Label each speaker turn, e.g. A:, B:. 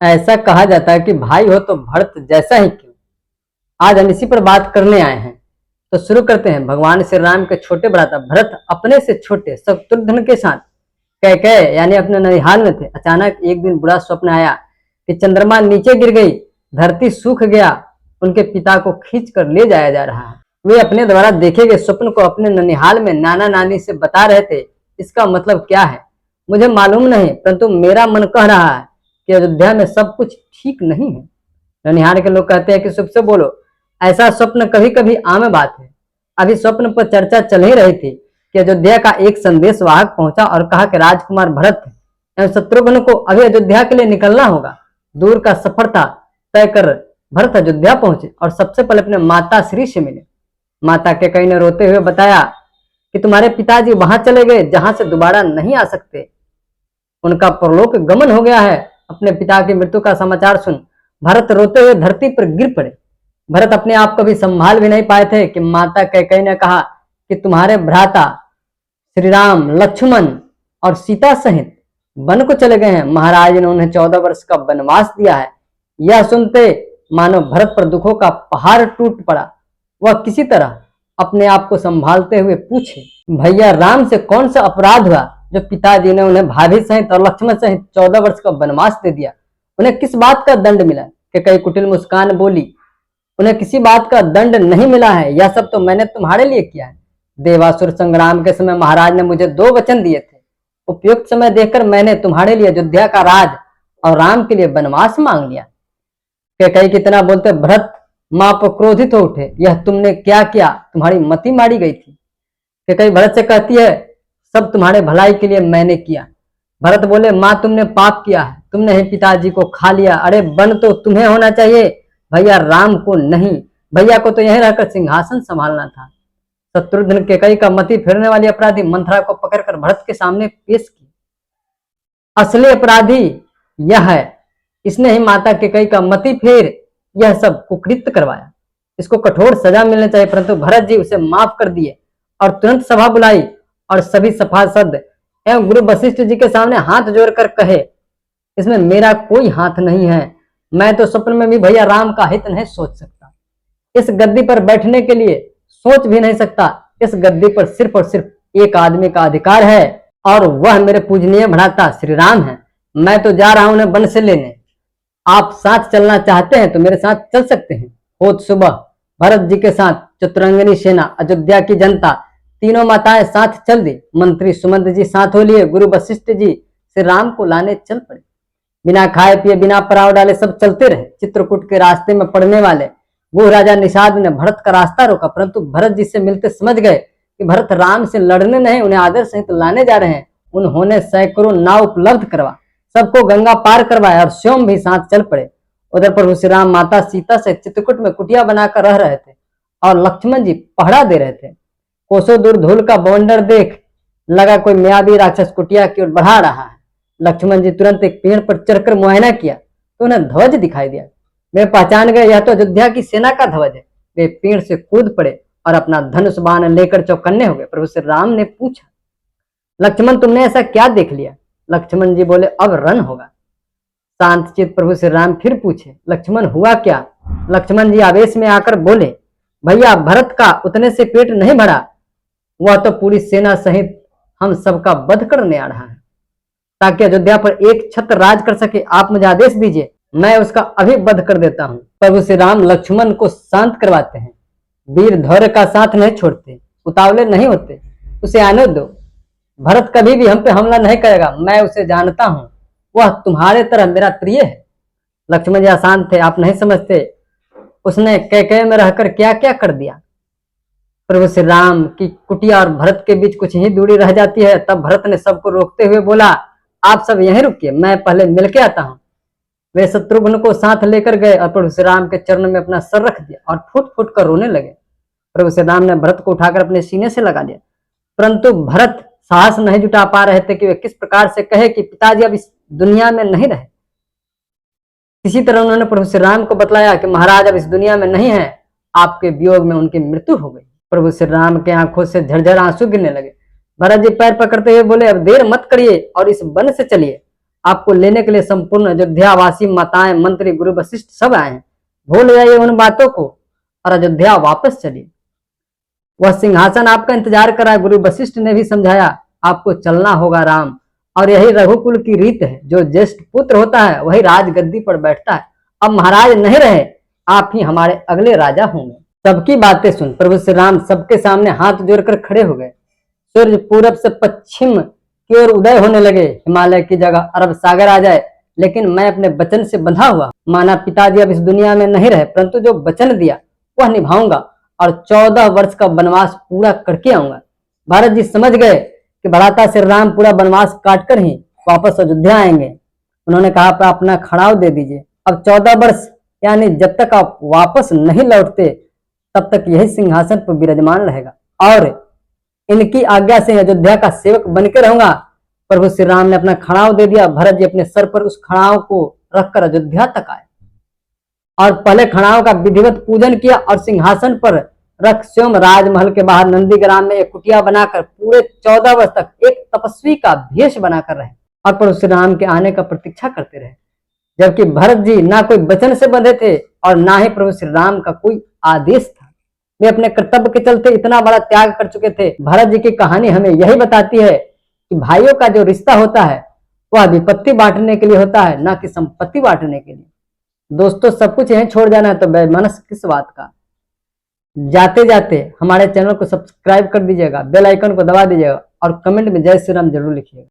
A: ऐसा कहा जाता है कि भाई हो तो भरत जैसा ही क्यों। आज हम इसी पर बात करने आए हैं। तो शुरू करते हैं। भगवान श्री राम के छोटे भ्राता भरत अपने से छोटे शत्रुघ्न के साथ कैकेयी यानी अपने ननिहाल में थे। अचानक एक दिन बुरा स्वप्न आया कि चंद्रमा नीचे गिर गई, धरती सूख गया, उनके पिता को खींच कर ले जाया जा रहा है। वे अपने द्वारा देखे गए स्वप्न को अपने ननिहाल में नाना नानी से बता रहे थे। इसका मतलब क्या है मुझे मालूम नहीं, परंतु मेरा मन कह रहा है कि अयोध्या में सब कुछ ठीक नहीं है। ननिहाल के लोग कहते हैं कि शुभ से बोलो। ऐसा स्वप्न कभी कभी आम बात है। अभी स्वप्न पर चर्चा चल ही रही थी कि अयोध्या का एक संदेश वाहक पहुंचा और कहा कि राजकुमार भरत एवं शत्रुघ्न को अभी अयोध्या के लिए निकलना होगा। दूर का सफर था। तय कर भरत अयोध्या पहुंचे और सबसे पहले अपने माता श्री से मिले। माता कैकेयी ने रोते हुए बताया कि तुम्हारे पिताजी वहां चले गए जहां से दोबारा नहीं आ सकते। उनका परलोक गमन हो गया है। अपने पिता की मृत्यु का समाचार सुन भरत रोते हुए धरती पर गिर पड़े। भरत अपने आप को भी संभाल भी नहीं पाए थे कि माता कैकेयी ने कहा कि तुम्हारे भ्राता श्री राम, लक्ष्मण और सीता सहित वन को चले गए हैं। महाराज ने उन्हें 14 वर्ष का वनवास दिया है। यह सुनते मानो भरत पर दुखों का पहाड़ टूट पड़ा। वह किसी तरह अपने आप को संभालते हुए पूछे, भैया राम से कौन सा अपराध हुआ जो पिताजी ने उन्हें भाभी सहित और लक्ष्मण सहित 14 वर्ष का वनवास दे दिया? उन्हें किस बात का दंड मिला? कैकेयी कुटिल मुस्कान बोली, उन्हें किसी बात का दंड नहीं मिला है। यह सब तो मैंने तुम्हारे लिए किया है। देवासुर संग्राम के समय महाराज ने मुझे 2 वचन दिए थे। उपयुक्त समय देखकर मैंने तुम्हारे लिए अयोध्या का राज और राम के लिए वनवास मांग लिया। कैकेयी कितना बोलते भरत मां पर क्रोधित हो उठे। यह तुमने क्या किया? तुम्हारी मति मारी गई थी। कैकेयी भरत से कहती है, सब तुम्हारे भलाई के लिए मैंने किया। भरत बोले, मां तुमने पाप किया है, तुमने ही पिताजी को खा लिया। अरे वन तो तुम्हें होना चाहिए, भैया राम को नहीं। भैया को तो यहीं रहकर सिंहासन संभालना था। शत्रुघ्न कैकेयी का मति फेरने वाली अपराधी मंथरा को पकड़कर भरत के सामने पेश की। असली अपराधी यह है, इसने ही माता कैकेयी का मति फेर यह सब कुकृत्य करवाया। इसको कठोर सजा मिलनी चाहिए, परंतु भरत जी उसे माफ कर दिए और तुरंत सभा बुलाई और सभी सभासद एवं गुरु वशिष्ठ जी के सामने हाथ जोड़कर कहे, इसमें मेरा कोई हाथ नहीं है। मैं तो स्वप्न में भी भैया राम का हित नहीं सोच सकता। इस गद्दी पर बैठने के लिए सोच भी नहीं सकता। इस गद्दी पर सिर्फ और सिर्फ एक आदमी का अधिकार है और वह मेरे पूजनीय भ्राता श्री राम है। मैं तो जा रहा हूं उन्हें वन से लेने। आप साथ चलना चाहते हैं तो मेरे साथ चल सकते हैं। होत सुबह भरत जी के साथ चतुरंगिनी सेना, अयोध्या की जनता, तीनों माताएं साथ चल दी। मंत्री सुमंत जी साथ हो लिए। गुरु वशिष्ठ जी श्री राम को लाने चल पड़े। बिना खाए पिए, बिना पड़ाव डाले सब चलते रहे। चित्रकूट के रास्ते में पड़ने वाले वो राजा निषाद ने भरत का रास्ता रोका, परंतु भरत जी से मिलते समझ गए कि भरत राम से लड़ने नहीं, उन्हें आदर सहित लाने जा रहे हैं। उन्होंने सैकड़ों नाव उपलब्ध करवा सबको गंगा पार करवाया और स्वयं भी साथ चल पड़े। उधर प्रभु श्री राम माता सीता से चित्रकूट में कुटिया बनाकर रह रहे थे और लक्ष्मण जी पहरा दे रहे थे। कोसों दूर धूल का बवंडर देख लगा कोई म्याबी राक्षस कुटिया की ओर बढ़ा रहा है। लक्ष्मण जी तुरंत एक पेड़ पर चढ़कर मुआयना किया तो उन्हें ध्वज दिखाई दिया। वे पहचान गए, यह तो अयोध्या की सेना का ध्वज है। वे पेड़ से कूद पड़े और अपना धनुष बाण लेकर चौकन्ने हो गए। प्रभु श्री राम ने पूछा, लक्ष्मण तुमने ऐसा क्या देख लिया? लक्ष्मण जी बोले, अब रण होगा। शांतचित प्रभु श्री राम फिर पूछे, लक्ष्मण हुआ क्या? लक्ष्मण जी आवेश में आकर बोले, भैया भरत का उतने से पेट नहीं भरा, वह तो पूरी सेना सहित हम सबका वध करने आ रहा है ताकि अयोध्या पर एक छत्र राज कर सके। आप मुझे आदेश दीजिए, मैं उसका अभी वध कर देता हूं। प्रभु श्री राम लक्ष्मण को शांत करवाते हैं। वीर धैर्य का साथ नहीं छोड़ते, उतावले नहीं होते, उसे आने दो। भरत कभी भी हम पे हमला नहीं करेगा, मैं उसे जानता हूं, वह तुम्हारे तरह मेरा प्रिय है। लक्ष्मण जी अशांत थे, आप नहीं समझते उसने कैकेयी में रहकर क्या क्या कर दिया। प्रभु श्री राम की कुटिया और भरत के बीच कुछ ही दूरी रह जाती है। तब भरत ने सबको रोकते हुए बोला, आप सब यहीं रुकिए, मैं पहले मिलके आता हूं। वे शत्रुघ्न को साथ लेकर गए और प्रभु श्री राम के चरणों में अपना सर रख दिया और फुट फुट कर रोने लगे। प्रभु श्री राम ने भरत को उठाकर अपने सीने से लगा लिया, परंतु भरत साहस नहीं जुटा पा रहे थे कि वे किस प्रकार से कहे कि पिताजी अब इस दुनिया में नहीं रहे। इसी तरह उन्होंने प्रभु श्री राम को बतलाया कि महाराज अब इस दुनिया में नहीं है, आपके वियोग में उनकी मृत्यु हो गई। प्रभु श्री राम के आंखों से झरझर आंसू गिरने लगे। भरत जी पैर पकड़ते हुए बोले, अब देर मत करिए और इस वन से चलिए। आपको लेने के लिए संपूर्ण अयोध्या वासी, माताएं, मंत्री, गुरु वशिष्ठ सब आए हैं। भूल जाइए उन बातों को और अयोध्या वापस चलिए। वह सिंहासन आपका इंतजार कर रहा है। गुरु वशिष्ठ ने भी समझाया, आपको चलना होगा राम, और यही रघुकुल की रीत है। जो ज्येष्ठ पुत्र होता है वही राजगद्दी पर बैठता है। अब महाराज नहीं रहे, आप ही हमारे अगले राजा होंगे। सबकी बातें सुन प्रभु श्री राम सबके सामने हाथ जोड़कर खड़े हो गए। सूर्य पूरब से पश्चिम की ओर उदय होने लगे। हिमालय की जगह अरब सागर आ जाए, लेकिन मैं अपने वचन से बंधा हुआ। माना पिताजी अब इस दुनिया में नहीं रहे, परंतु जो वचन दिया वह निभाऊंगा और 14 वर्ष का वनवास पूरा करके आऊंगा। भरत जी समझ गए कि भ्राता श्री राम पूरा वनवास काटकर ही वापस अयोध्या आएंगे। उन्होंने कहा, आप अपना खड़ाव दे दीजिए। अब 14 वर्ष यानी जब तक आप वापस नहीं लौटते तब तक यही सिंहासन पर विराजमान रहेगा और इनकी आज्ञा से अयोध्या का सेवक बनकर रहूंगा। प्रभु श्री राम ने अपना खड़ाव दे दिया। भरत जी अपने सर पर उस खड़ाव को रखकर अयोध्या तक आए और पहले खड़ाव का विधिवत पूजन किया और सिंहासन पर रख स्वयं राजमहल के बाहर नंदीग्राम में एक कुटिया बनाकर पूरे 14 वर्ष तक एक तपस्वी का भेष बनाकर रहे और प्रभु श्री राम के आने का प्रतीक्षा करते रहे। जबकि भरत जी ना कोई वचन से बंधे थे और ना ही प्रभु श्री राम का कोई आदेश था। वे अपने कर्तव्य के चलते इतना बड़ा त्याग कर चुके थे। भरत जी की कहानी हमें यही बताती है कि भाइयों का जो रिश्ता होता है वह विपत्ति बांटने के लिए होता है, ना कि संपत्ति बांटने के लिए। दोस्तों, सब कुछ यहीं छोड़ जाना है तो बेमनस किस बात का। जाते जाते हमारे चैनल को सब्सक्राइब कर दीजिएगा, बेल आइकन को दबा दीजिएगा और कमेंट में जय श्री राम जरूर लिखिएगा।